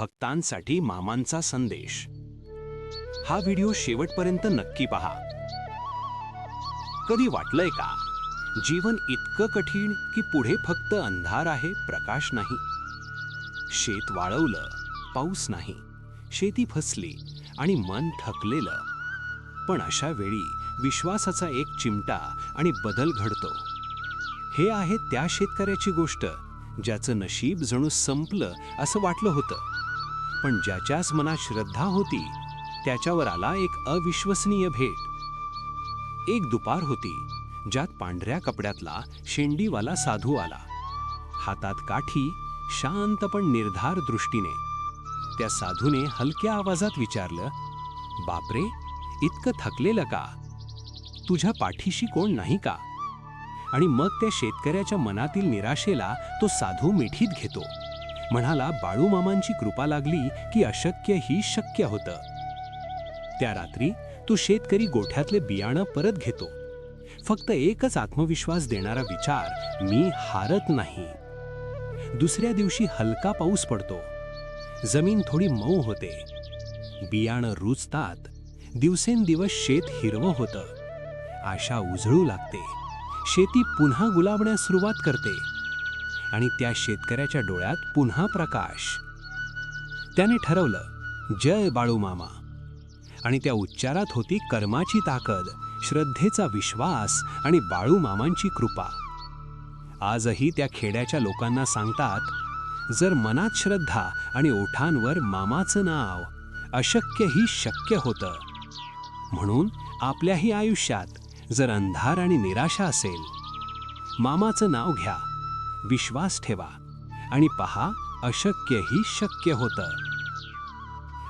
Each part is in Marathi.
भक्तांसाठी मामांचा संदेश. हा व्हिडिओ शेवटपर्यंत नक्की पहा. कधी वाटलंय का जीवन इतकं कठीण की पुढे फक्त अंधार आहे, प्रकाश नाही? शेत वाळवलं, पाऊस नाही, शेती फसली आणि मन थकलेलं. पण अशा वेळी विश्वासाचा एक चिमटा आणि बदल घडतो. हे आहे त्या शेतकऱ्याची गोष्ट ज्याचं नशीब जणू संपलं असं वाटलं होतं, पण ज्याच्याच मनात श्रद्धा होती त्याच्यावर आला एक अविश्वसनीय भेट. एक दुपार होती ज्यात पांढऱ्या कपड्यातला शेंडीवाला साधू आला. हातात काठी, शांत पण निर्धार दृष्टीने. त्या साधूने हलक्या आवाजात विचारलं, "बापरे, इतकं थकलेलं का? तुझ्या पाठीशी कोण नाही का?" आणि मग त्या शेतकऱ्याच्या मनातील निराशेला तो साधू मिठीत घेतो. म्हणाला, "बाळूमामांची कृपा लागली की अशक्य ही शक्य होतं." त्या रात्री तो शेतकरी गोठ्यातले बियाणं परत घेतो. फक्त एकच आत्मविश्वास देणारा विचार, "मी हारत नाही." दुसऱ्या दिवशी हलका पाऊस पडतो. जमीन थोडी मऊ होते. बियाणं रुजतात. दिवसेंदिवस शेत हिरवं होतं. आशा उजळू लागते. शेती पुन्हा गुलाबण्यास सुरुवात करते. आणि त्या शेतकऱ्याच्या डोळ्यात पुन्हा प्रकाश. त्याने ठरवलं, "जय बाळूमामा." आणि त्या उच्चारात होती कर्माची ताकद, श्रद्धेचा विश्वास आणि बाळूमामांची कृपा. आजही त्या खेड्याच्या लोकांना सांगतात, जर मनात श्रद्धा आणि ओठांवर मामाचं नाव, अशक्य ही शक्य होतं. म्हणून आपल्याही आयुष्यात जर अंधार आणि निराशा असेल, मामाचं नाव घ्या, विश्वास ठेवा आणि पहा, अशक्य ही शक्य होतं.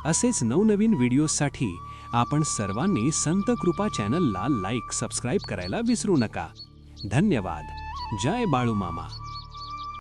असेच नवनवीन व्हिडिओसाठी आपण सर्वांनी संत कृपा चॅनलला लाईक, सबस्क्राईब करायला विसरू नका. धन्यवाद. जय बाळूमामा.